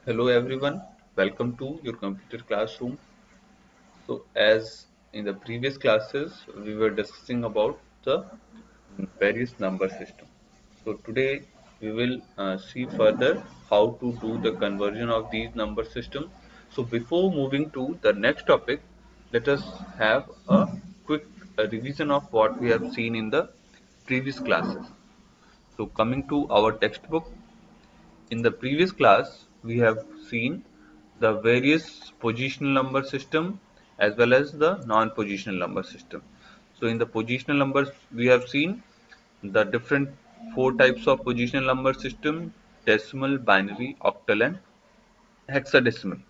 Hello everyone, welcome to your computer classroom. So as in the previous classes, we were discussing about the various number system. So today we will see further how to do the conversion of these number system. So before moving to the next topic, let us have a quick revision of what we have seen in the previous classes. So coming to our textbook, in the previous class, we have seen the various positional number system as well as the non-positional number system. So in the positional numbers, we have seen the different four types of positional number system: decimal, binary, octal, and hexadecimal.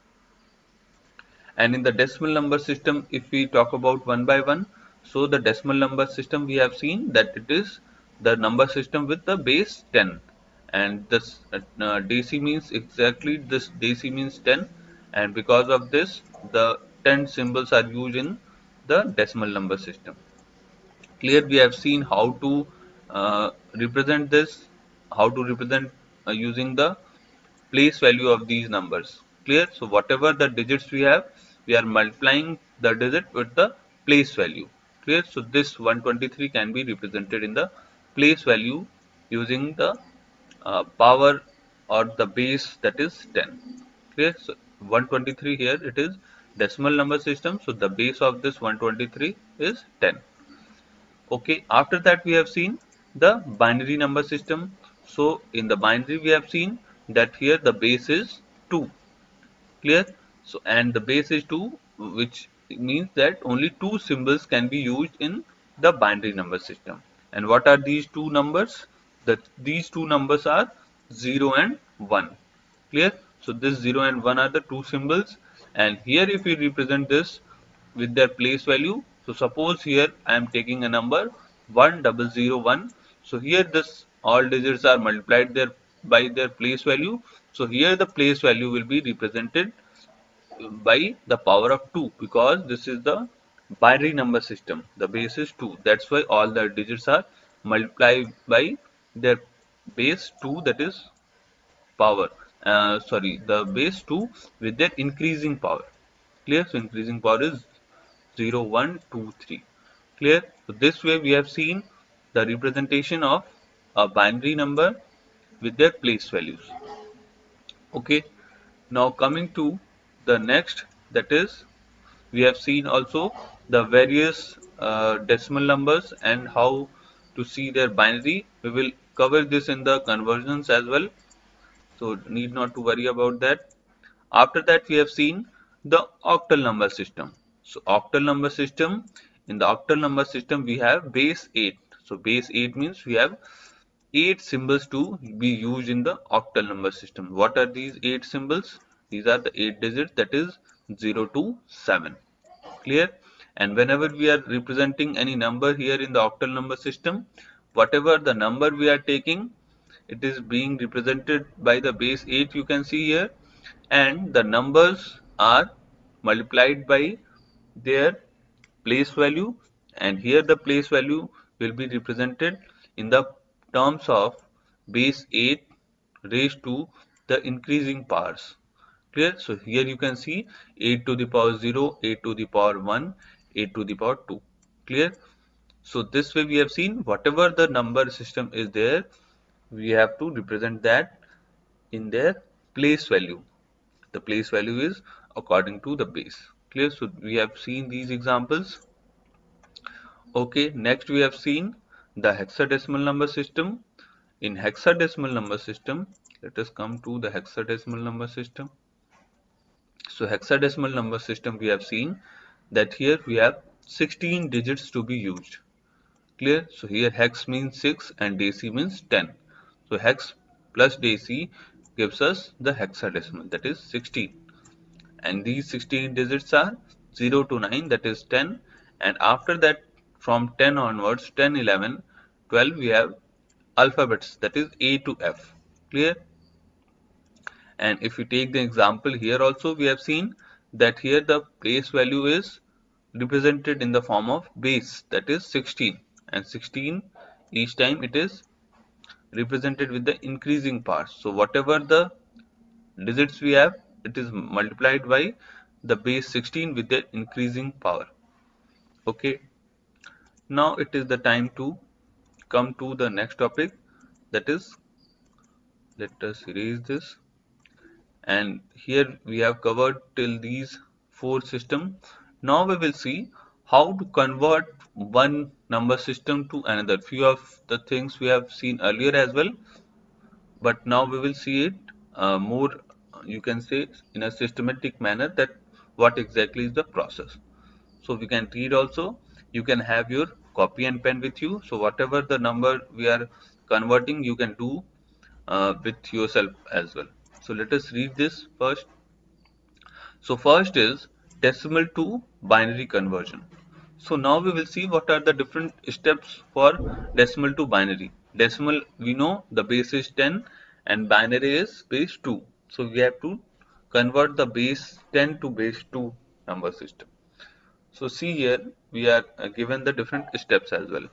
And in the decimal number system, if we talk about one by one, so the decimal number system we have seen that it is the number system with the base 10, and this DC means exactly this DC means 10, and because of this the 10 symbols are used in the decimal number system. Clear, we have seen how to represent this, how to represent using the place value of these numbers. Clear? So whatever the digits we are multiplying the digit with the place value. Clear? So this 123 can be represented in the place value using the power or the base, that is 10. Clear? So 123 here it is decimal number system. So the base of this 123 is 10. Okay, after that we have seen the binary number system. So in the binary we have seen that here the base is 2. Clear? So and the base is 2, which means that only two symbols can be used in the binary number system. And what are these two numbers? These two numbers are 0 and 1. Clear? So this 0 and 1 are the two symbols, and here if we represent this with their place value, so suppose here I am taking a number 1001. So here this all digits are multiplied there by their place value. So here the place value will be represented by the power of 2, because this is the binary number system. The base is 2. That's why all the digits are multiplied by their base 2, that is power. Sorry, the base 2 with their increasing power. Clear? So increasing power is 0, 1, 2, 3. Clear? So this way we have seen the representation of a binary number with their place values. Okay. Now coming to the next, that is we have seen also the various decimal numbers and how to see their binary. We will cover this in the conversions as well, so need not to worry about that. After that we have seen the octal number system. So octal number system, in the octal number system we have base 8. So base 8 means we have 8 symbols to be used in the octal number system. What are these 8 symbols? These are the 8 digits, that is 0 to 7. Clear? And whenever we are representing any number here in the octal number system, whatever the number we are taking, it is being represented by the base 8, you can see here, and the numbers are multiplied by their place value, and here the place value will be represented in the terms of base 8 raised to the increasing powers. Clear? So here you can see 8 to the power 0, 8 to the power 1, 8 to the power 2. Clear? So this way we have seen whatever the number system is there, we have to represent that in their place value. The place value is according to the base. Clear? So we have seen these examples. Okay, next we have seen the hexadecimal number system. In hexadecimal number system, let us come to the hexadecimal number system. So hexadecimal number system, we have seen that here we have 16 digits to be used. Clear? So here hex means 6 and deci means 10. So hex plus deci gives us the hexadecimal, that is 16. And these 16 digits are 0 to 9, that is 10. And after that, from 10 onwards, 10, 11, 12, we have alphabets, that is A to F. Clear? And if we take the example here also, we have seen that here the place value is represented in the form of base, that is 16, and 16 each time it is represented with the increasing parts. So whatever the digits we have, it is multiplied by the base 16 with the increasing power. Okay, now it is the time to come to the next topic, that is, let us erase this. And here we have covered till these four systems. Now we will see how to convert one number system to another. Few of the things we have seen earlier as well, but now we will see it more, you can say, in a systematic manner, that what exactly is the process. So we can read also, you can have your copy and pen with you. So whatever the number we are converting, you can do with yourself as well. So let us read this first. So first is decimal to binary conversion. So now we will see what are the different steps for decimal to binary. Decimal, we know the base is 10 and binary is base 2. So we have to convert the base 10 to base 2 number system. So see here we are given the different steps as well.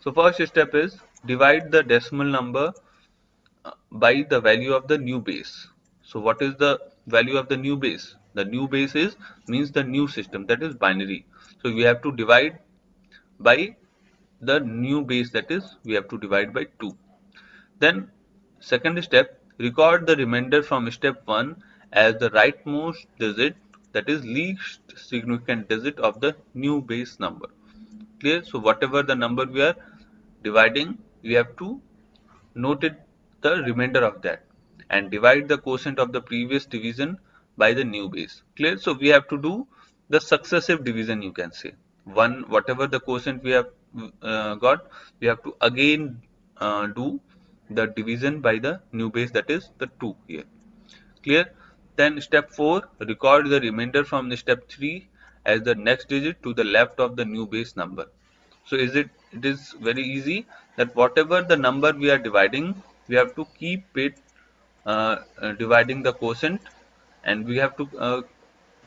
So first step is divide the decimal number by the value of the new base. So what is the value of the new base? The new base is means the new system, that is binary. So we have to divide by the new base, that is we have to divide by 2. Then second step, record the remainder from step 1 as the rightmost digit, that is least significant digit of the new base number. Clear? So whatever the number we are dividing, we have to noted the remainder of that and divide the quotient of the previous division by the new base. Clear? So we have to do the successive division, you can say. One, whatever the quotient we have got, we have to again do the division by the new base, that is the 2 here. Clear? Then step 4, record the remainder from the step 3 as the next digit to the left of the new base number. So it is very easy that whatever the number we are dividing, we have to keep it dividing the quotient, and we have to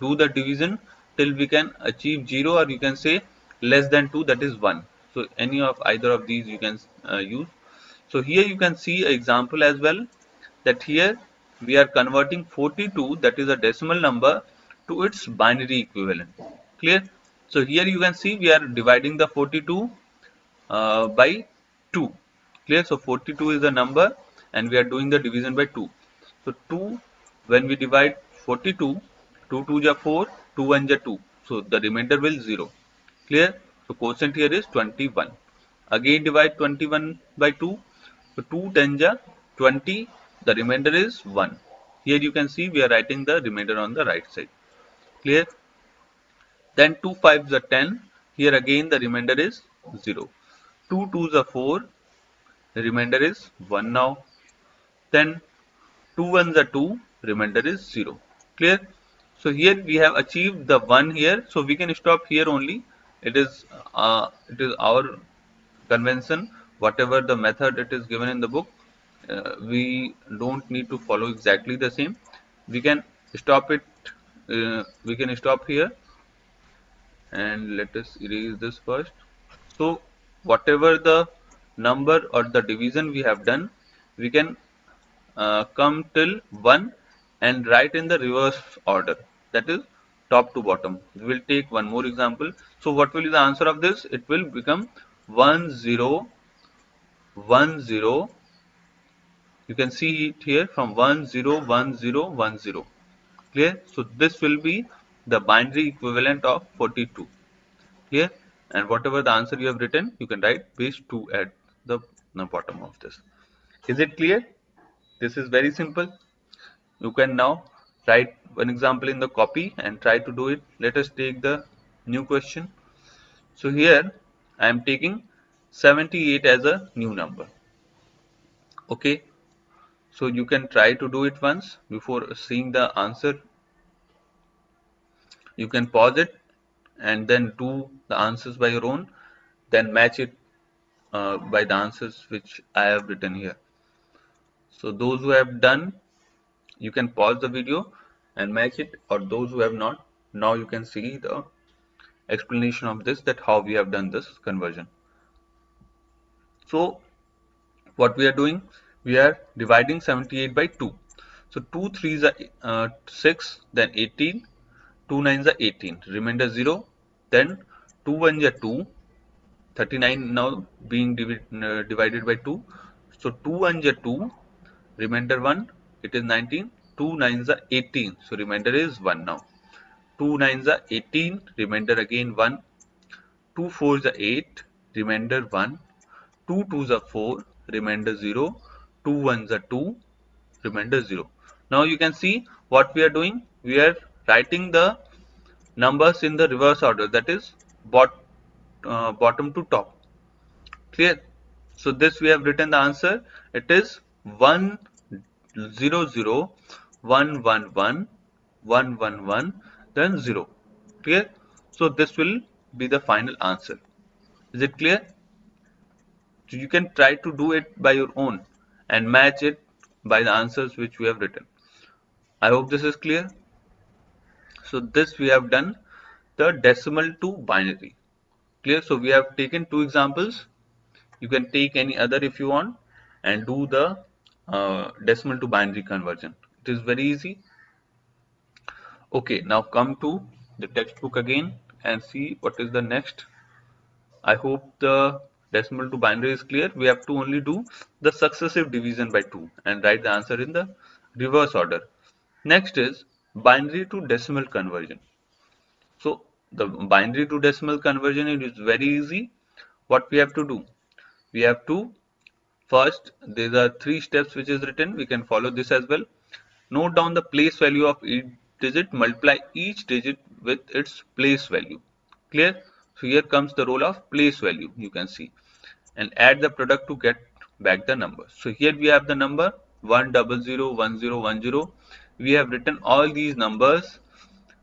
do the division till we can achieve 0, or you can say less than 2, that is 1. So any of either of these you can use. So here you can see an example as well, that here we are converting 42, that is a decimal number, to its binary equivalent. Clear? So here you can see we are dividing the 42 by 2. Clear? So 42 is the number and we are doing the division by 2. So 2, when we divide 42, 2 2 ja 4, 2 1 ja 2. So the remainder will 0. Clear? So quotient here is 21. Again divide 21 by 2. So 2 10 ja 20. The remainder is 1. Here you can see we are writing the remainder on the right side. Clear? Then 2 5s are 10. Here again the remainder is 0. 2 2s are 4. The remainder is 1 now. Then 2 1s are 2. Remainder is 0. Clear? So here we have achieved the 1 here. So we can stop here only. It is our convention. Whatever the method it is given in the book, we don't need to follow exactly the same. We can stop it. We can stop here, and let us erase this first. So whatever the number or the division we have done, we can come till 1 and write in the reverse order, that is top to bottom. We will take one more example. So what will be the answer of this? It will become 1 0 1 0. You can see it here from 1 0 1 0 1 0. Clear? So this will be the binary equivalent of 42. Here, and whatever the answer you have written, you can write base 2 at the bottom of this. Is it clear? This is very simple. You can now write one example in the copy and try to do it. Let us take the new question. So here I am taking 78 as a new number. Okay, so you can try to do it once before seeing the answer. You can pause it and then do the answers by your own, then match it by the answers which I have written here. So those who have done, you can pause the video and match it, or those who have not, now you can see the explanation of this, that how we have done this conversion. So what we are doing, we are dividing 78 by 2. So 2 3s are 6, then 18, 2 9s are 18, remainder 0, then 2 1s are 2, 39 now being divided by 2. So 2 1s are 2, remainder 1, it is 19, 2 9s are 18, so remainder is 1 now. 2 9s are 18, remainder again 1, 2 4s are 8, remainder 1, 2 2s are 4, remainder 0, 2 1s are 2, remainder 0. Now you can see what we are doing. We are writing the numbers in the reverse order, that is bottom to top. Clear? So this we have written the answer. It is 1 0 0 1 1 1 1 1 1 then 0. Clear? So this will be the final answer. Is it clear? So you can try to do it by your own and match it by the answers which we have written. I hope this is clear. So this we have done the decimal to binary. Clear? So we have taken two examples. You can take any other if you want and do the decimal to binary conversion. It is very easy. Okay, now come to the textbook again and see what is the next. I hope the decimal to binary is clear. We have to only do the successive division by 2 and write the answer in the reverse order. Next is binary to decimal conversion. So the binary to decimal conversion is very easy. What we have to do? We have to first, there are 3 steps which is written. We can follow this as well. Note down the place value of each digit, multiply each digit with its place value. Clear? So here comes the role of place value, you can see, and add the product to get back the number. So here we have the number 1001010. We have written all these numbers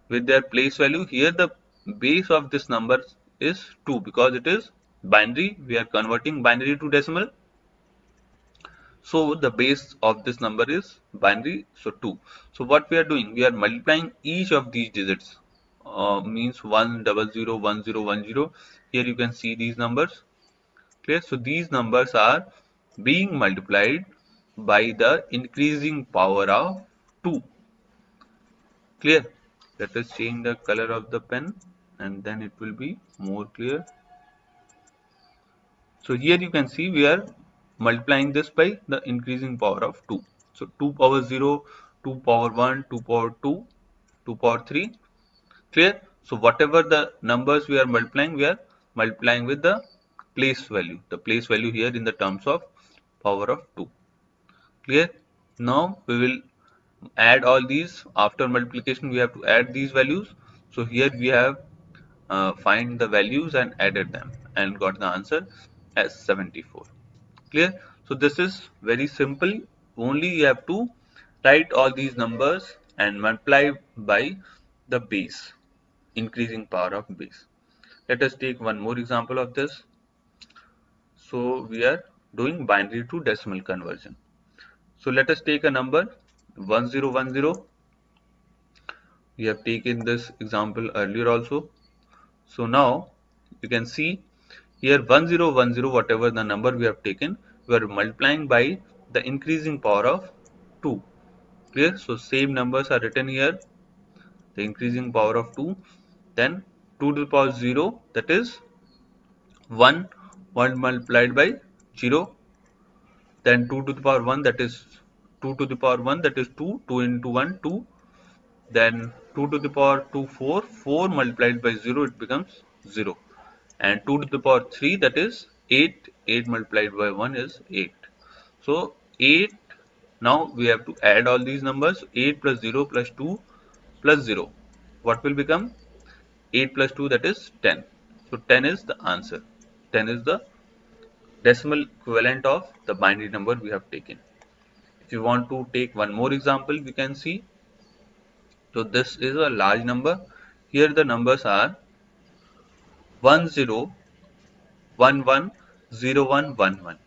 with their place value. Here the base of this number is 2 because it is binary. We are converting binary to decimal. So the base of this number is binary, so 2. So what we are doing, we are multiplying each of these digits, means 1001010. Here you can see these numbers. Clear? So these numbers are being multiplied by the increasing power of 2. Clear? Let us change the color of the pen and then it will be more clear. So here you can see we are multiplying this by the increasing power of 2. So 2 power 0, 2 power 1, 2 power 2, 2 power 3. Clear? So whatever the numbers we are multiplying with the place value. The place value here in the terms of power of 2. Clear? Now we will add all these. After multiplication we have to add these values. So here we have find the values and added them and got the answer as 74. Clear? So this is very simple. Only you have to write all these numbers and multiply by the base, increasing power of base. Let us take one more example of this. So we are doing binary to decimal conversion. So let us take a number 1010. We have taken this example earlier also. So now you can see here 1010, whatever the number we have taken, we are multiplying by the increasing power of 2. Clear? So same numbers are written here, the increasing power of 2, then 2 to the power 0, that is 1, 1 multiplied by 0, then 2 to the power 1, that is 2 to the power 1, that is 2, 2 into 1, 2, then 2 to the power 2, 4, 4 multiplied by 0, it becomes 0, and 2 to the power 3, that is 8, 8 multiplied by 1 is 8. So 8, now we have to add all these numbers, 8 plus 0 plus 2 plus 0. What will become? 8 plus 2, that is 10. So 10 is the answer. 10 is the decimal equivalent of the binary number we have taken. If you want to take one more example, we can see. So this is a large number. Here the numbers are 10110111.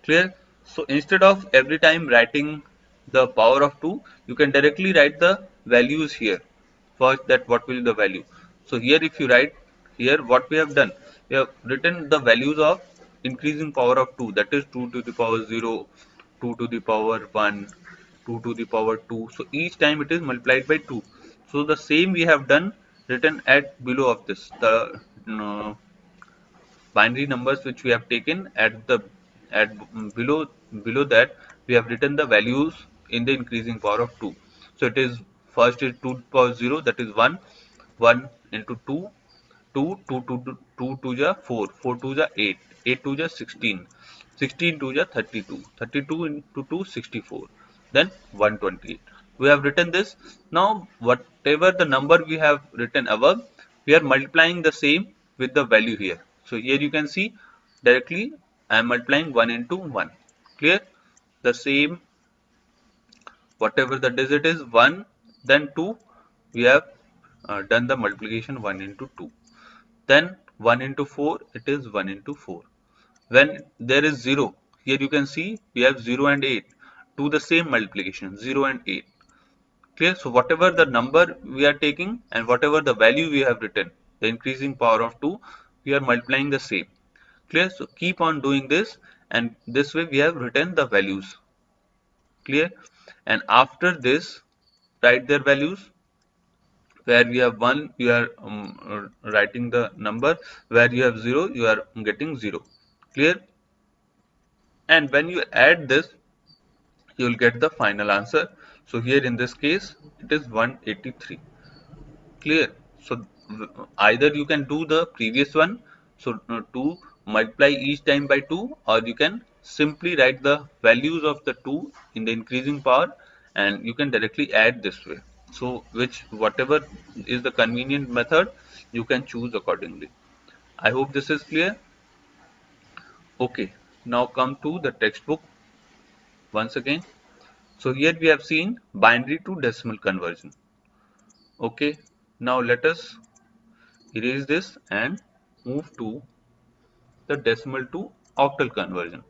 Clear? So instead of every time writing the power of 2, you can directly write the values here. First, that what will be the value. So here if you write here what we have done, we have written the values of increasing power of 2, that is 2 to the power 0, 2 to the power 1, 2 to the power 2. So each time it is multiplied by 2. So the same we have done, written at below of this, the binary numbers which we have taken at the at below that we have written the values in the increasing power of 2. So it is first is 2 to the power 0, that is 1, 1 into 2, 2, 2, 2, 2, 2 to the 4, 4 to the 8, 8 to the 16, 16 to the 32, 32 into 2, 64, then 128. We have written this. Now whatever the number we have written above, we are multiplying the same with the value here. So here you can see directly I am multiplying 1 into 1. Clear? The same, whatever the digit is 1, then 2, we have done the multiplication 1 into 2. Then 1 into 4, it is 1 into 4. When there is 0, here you can see we have 0 and 8. Do the same multiplication, 0 and 8. Clear? So whatever the number we are taking and whatever the value we have written, the increasing power of 2, we are multiplying the same. Clear? So keep on doing this, and this way we have written the values. Clear? And after this, write their values. Where you have 1, you are writing the number. Where you have 0, you are getting 0. Clear? And when you add this, you will get the final answer. So here in this case, it is 183. Clear? So either you can do the previous one, so to multiply each time by 2, or you can simply write the values of the 2 in the increasing power, and you can directly add this way. So whatever is the convenient method, you can choose accordingly. I hope this is clear. Okay, now come to the textbook once again. So here we have seen binary to decimal conversion. Okay, now let us erase this and move to the decimal to octal conversion.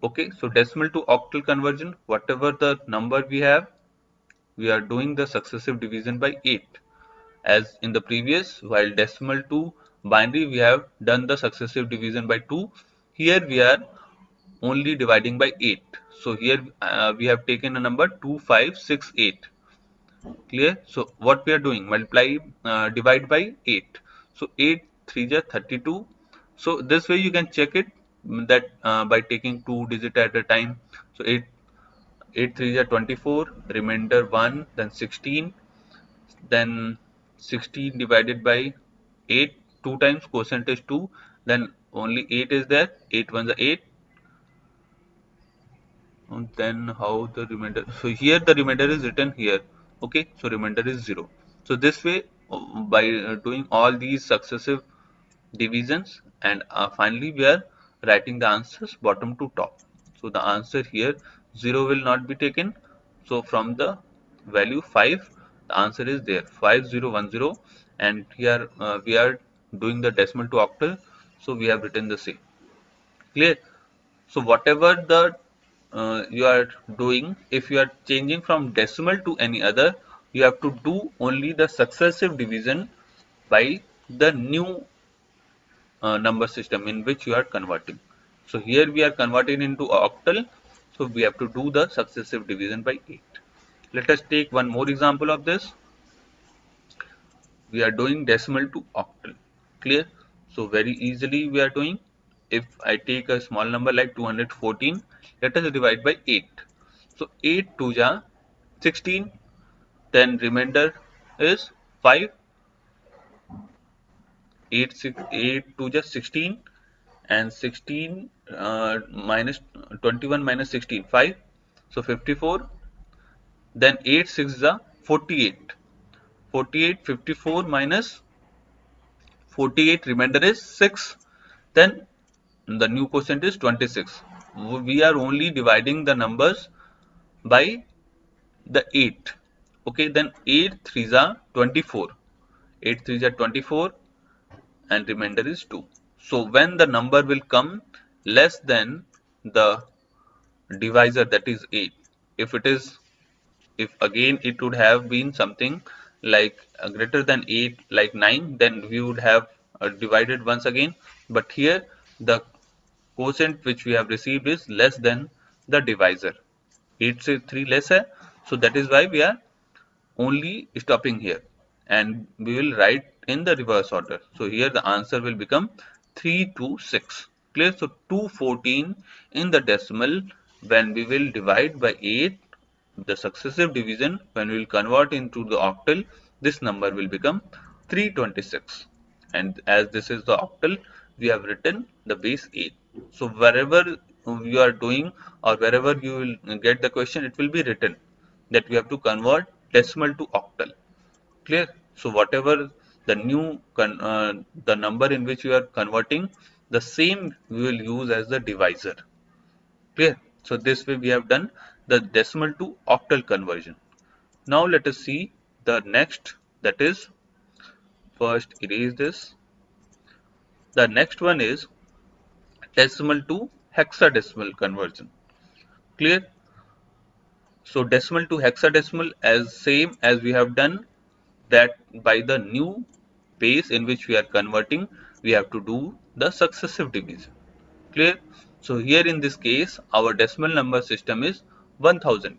Okay, so decimal to octal conversion, whatever the number we have, we are doing the successive division by 8. As in the previous, while decimal to binary, we have done the successive division by 2. Here we are only dividing by 8. So here we have taken a number 2568. Clear? So what we are doing, divide by 8. So 8 3 is 32. So this way you can check it that by taking 2 digit at a time. So 8 3 is 24, remainder 1, then 16, then 16 divided by 8 2 times, quotient is 2, then only 8 is there, 8 1 is 8. And then how the remainder, so here the remainder is written here. Okay, so remainder is 0. So this way by doing all these successive divisions, and finally we are writing the answers bottom to top. So the answer here 0 will not be taken. So from the value 5, the answer is there 5010, and here we are doing the decimal to octal, so we have written the same. Clear? So whatever the you are doing, if you are changing from decimal to any other, you have to do only the successive division by the new number system in which you are converting. So here we are converting into octal, so we have to do the successive division by 8. Let us take one more example of this. We are doing decimal to octal. Clear? So very easily we are doing. If I take a small number like 214, let us divide by 8. So 8 to ja 16, then remainder is 5. 8 to just 16, and 16 minus 21 minus 16, 5. So 54. Then 8 6 is 48. 48, 54 minus 48, remainder is 6. Then the new quotient is 26. We are only dividing the numbers by the 8. Okay, then 8 3s are 24. 8 3s are 24, and remainder is 2. So when the number will come less than the divisor, that is 8, if it is, if again it would have been something like greater than 8, like 9, then we would have divided once again. But here the quotient which we have received is less than the divisor. 8 से 3 less है, so that is why we are only stopping here, and we will write in the reverse order. So here the answer will become 326. Clear? So 214 in the decimal when we will divide by 8, the successive division when we will convert into the octal, this number will become 326. And as this is the octal, we have written the base 8. So wherever you are doing or wherever you will get the question, it will be written that we have to convert decimal to octal. Clear? So whatever the new the number in which you are converting, the same we will use as the divisor. Clear? So this way we have done the decimal to octal conversion. Now let us see the next, that is, first erase this. The next one is decimal to hexadecimal conversion. Clear? So decimal to hexadecimal, as same as we have done that by the new base in which we are converting, we have to do the successive division. Clear? So here in this case, our decimal number system is 1000.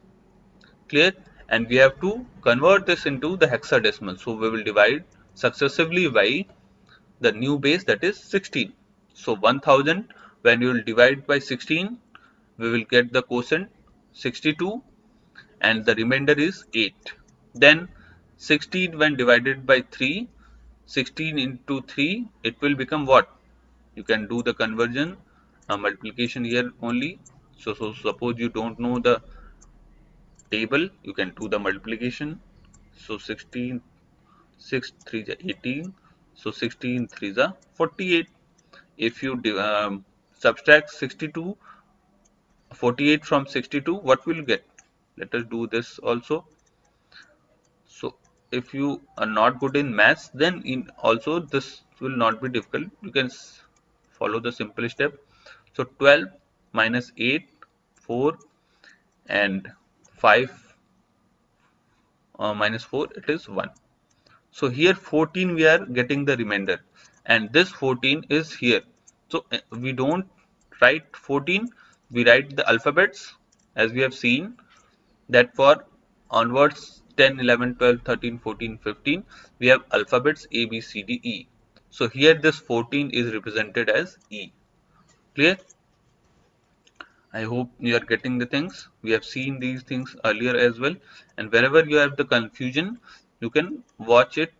Clear? And we have to convert this into the hexadecimal. So we will divide successively by the new base, that is 16. So 1000, when you will divide by 16, we will get the quotient 62 and the remainder is 8. Then 16 when divided by 3, 16 into 3, it will become what? You can do the conversion, multiplication here only. So suppose you don't know the table, you can do the multiplication. So 16, 6 3 is 18. So 16 3 is 48. If you subtract 48 from 62, what will you get? Let us do this also. So if you are not good in maths, then in also this will not be difficult. You can follow the simple step. So 12 minus 8, 4, and 5 minus 4, it is 1. So here 14 we are getting the remainder, and this 14 is here. So we don't write 14, we write the alphabets as we have seen that for onwards 10, 11, 12, 13, 14, 15, we have alphabets A, B, C, D, E. So here this 14 is represented as E. Clear? I hope you are getting the things. We have seen these things earlier as well. And wherever you have the confusion, you can watch it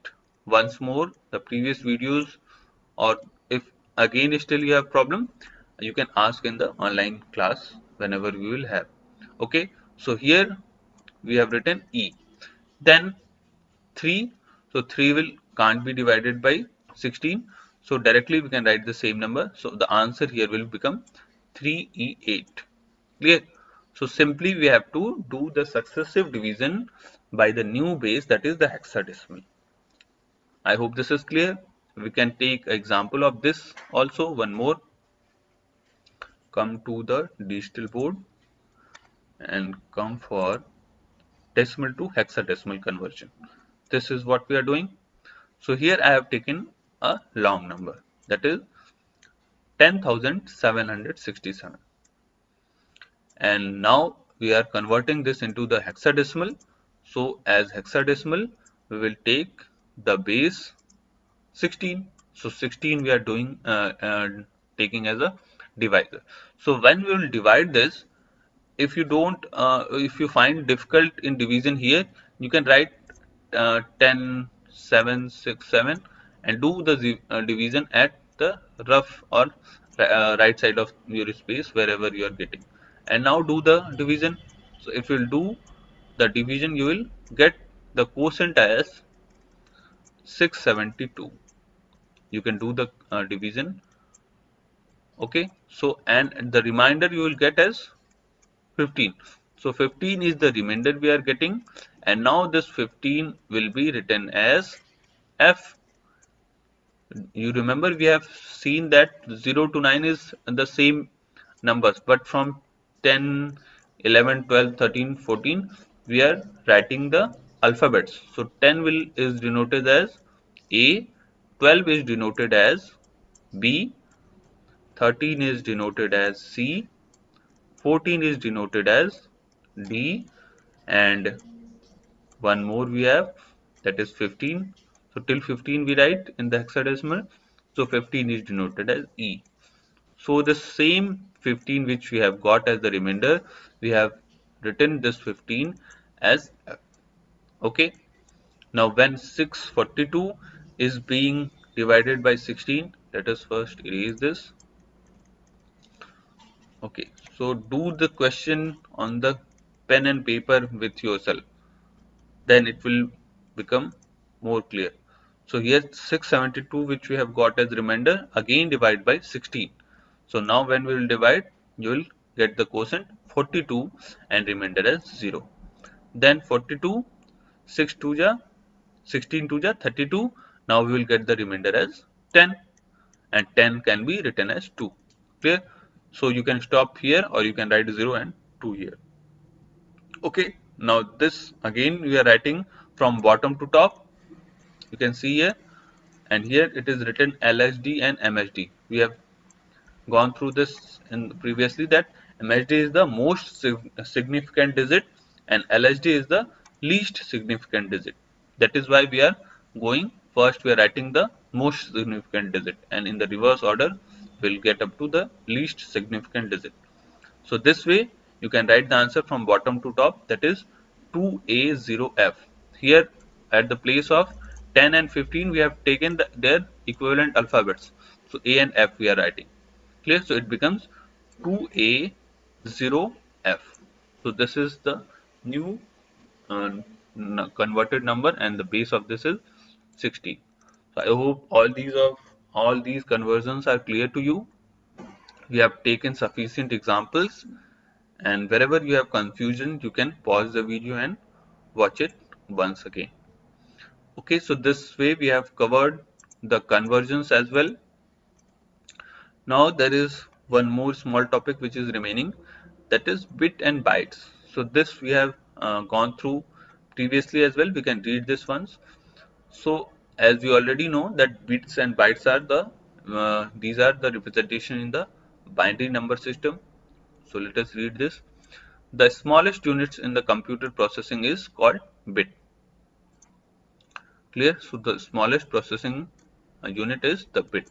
once more, the previous videos, or if again still you have problem, you can ask in the online class whenever we will have. Okay, so here we have written E. Then 3, so 3 will can't be divided by 16, so directly we can write the same number. So the answer here will become 3E8. Clear? So simply we have to do the successive division by the new base, that is the hexadecimal. I hope this is clear. We can take example of this also. One more. Come to the digital board and come for decimal to hexadecimal conversion. This is what we are doing. So here I have taken a long number, that is 10,767, and now we are converting this into the hexadecimal. So as hexadecimal we will take the base 16. So 16 we are doing taking as a divisor. So when we will divide this, if you don't if you find difficult in division here, you can write 10 7 6 7 and do the division at the rough or right side of your space wherever you are getting, and now do the division. So if you will do the division, you will get the quotient as 672. You can do the division. Okay, so and the remainder you will get as 15. So 15 is the remainder we are getting, and now this 15 will be written as F. You remember we have seen that 0 to 9 is the same numbers, but from 10, 11, 12, 13, 14 we are writing the alphabets. So 10 will is denoted as A, 12 is denoted as B, 13 is denoted as C, 14 is denoted as D, and one more we have, that is 15. So till 15 we write in the hexadecimal. So 15 is denoted as E. So the same 15 which we have got as the remainder, we have written this 15 as F. Okay. Now when 642 is being divided by 16, let us first erase this. Okay, so do the question on the pen and paper with yourself, then it will become more clear. So here 672 which we have got as remainder, again divide by 16. So now when we will divide, you will get the quotient 42 and remainder as 0. Then 42, 6 2 ja, 16 2 ja, 32. Now we will get the remainder as 10, and 10 can be written as 2. Clear? So you can stop here or you can write 0 and 2 here. Okay, now this again we are writing from bottom to top. You can see here, and here it is written LSD and MSD. We have gone through this in previously, that MSD is the most significant digit and LSD is the least significant digit. That is why we are going first, we are writing the most significant digit, and in the reverse order we will get up to the least significant digit. So this way you can write the answer from bottom to top, that is 2A0F. Here at the place of 10 and 15 we have taken their equivalent alphabets. So A and F we are writing. Clear? So it becomes 2A0F. So this is the new uh, converted number, and the base of this is 16. So I hope all these conversions are clear to you. We have taken sufficient examples, and wherever you have confusion you can pause the video and watch it once again. Okay, so this way we have covered the conversions as well. Now there is one more small topic which is remaining, that is bit and bytes. So this we have gone through previously as well. We can read this once. So as we already know that bits and bytes are these are the representation in the binary number system. So let us read this. The smallest units in the computer processing is called bit. Clear? So the smallest processing unit is the bit.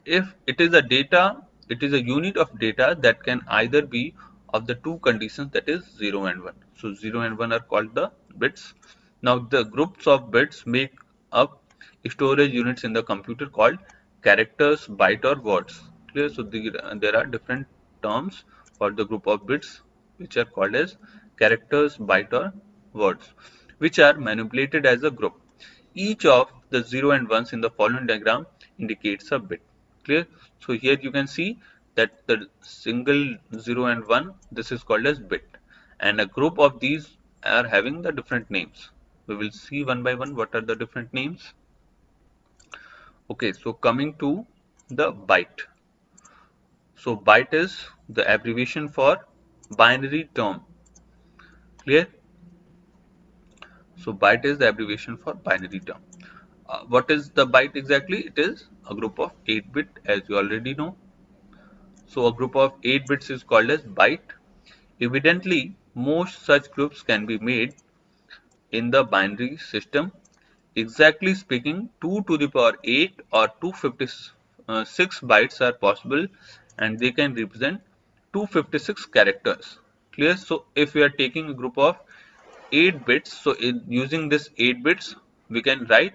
If it is a data, it is a unit of data that can either be of the two conditions, that is 0 and 1. So 0 and 1 are called the bits. Now the groups of bits make up storage units in the computer called characters, byte or words. Clear? So there are different terms for the group of bits which are called as characters, byte or words, which are manipulated as a group. Each of the 0 and 1s in the following diagram indicates a bit. Clear? So here you can see that the single 0 and 1, this is called as bit, and a group of these are having the different names. We will see one by one what are the different names. Okay, so coming to the byte. So byte is the abbreviation for binary term. Clear? So byte is the abbreviation for binary term. What is the byte exactly? It is a group of 8 bit, as you already know. So a group of 8 bits is called as byte. Evidently, most such groups can be made in the binary system. Exactly speaking, 2 to the power 8 or 256 bytes are possible, and they can represent 256 characters. Clear? So if we are taking a group of 8 bits, so using this 8 bits, we can write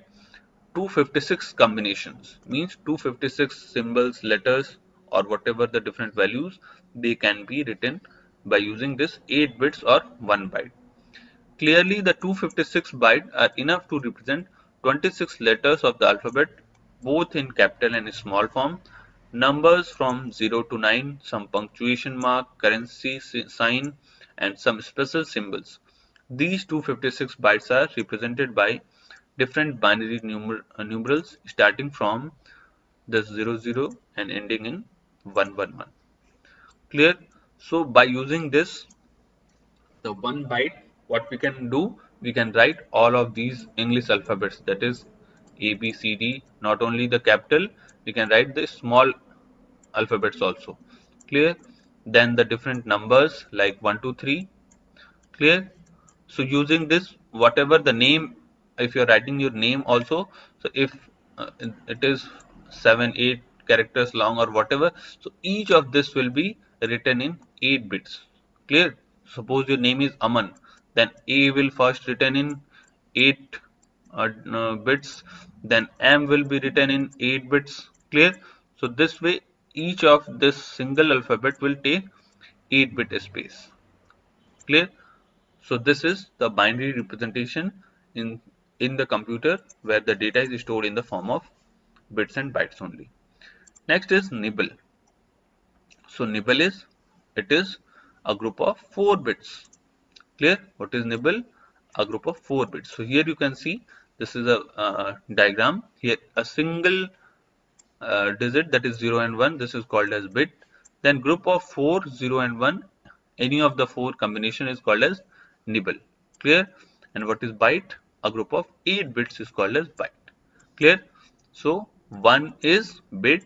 256 combinations, means 256 symbols, letters, or whatever the different values, they can be written by using this 8 bits or 1 byte. Clearly the 256 bytes are enough to represent 26 letters of the alphabet, both in capital and small form, numbers from 0 to 9, some punctuation mark, currency sign, and some special symbols. These 256 bytes are represented by different binary numerals starting from the 00 and ending in 111. Clear? So by using this, the 1 byte, what we can do, we can write all of these English alphabets, that is A, B, C, D, not only the capital, we can write the small alphabets also. Clear? Then the different numbers like 1, 2, 3, Clear? So using this, whatever the name, if you're writing your name also, so if it is 7 8 characters long or whatever, so each of this will be written in 8 bits. Clear? Suppose your name is Aman, then A will first written in 8 bits, then M will be written in 8 bits. Clear? So this way each of this single alphabet will take 8 bit space. Clear? So this is the binary representation in the computer where the data is stored in the form of bits and bytes only. Next is nibble. So nibble is, it is a group of 4 bits. Clear? What is nibble? A group of 4 bits. So here you can see this is a diagram. Here a single digit, that is 0 and 1, this is called as bit. Then group of 4, 0 and 1, any of the 4 combination is called as nibble. Clear? And what is byte? A group of 8 bits is called as byte. Clear? So 1 is bit,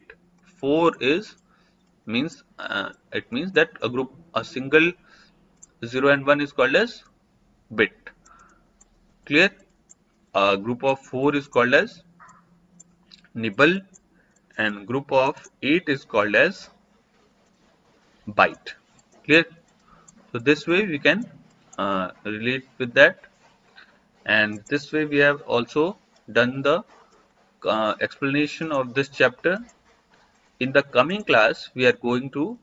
4 is means it means that a single 0 and 1 is called as bit. Clear? A group of 4 is called as nibble and group of 8 is called as byte. Clear? So this way we can relate with that, and this way we have also done the explanation of this chapter. In the coming class we are going to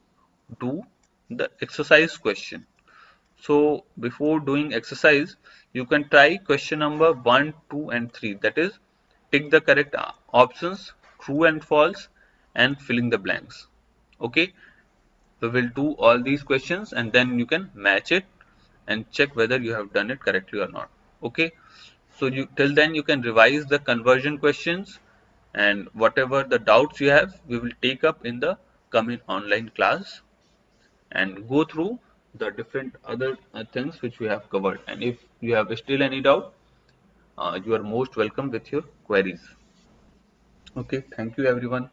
do the exercise question. So before doing exercise, you can try question number 1, 2 and 3, that is tick the correct options, true and false, and filling the blanks. Okay, we will do all these questions and then you can match it and check whether you have done it correctly or not. Okay, so you till then you can revise the conversion questions, and whatever the doubts you have we will take up in the coming online class and go through the different other things which we have covered. And if you have still any doubt, you are most welcome with your queries. Okay, thank you everyone.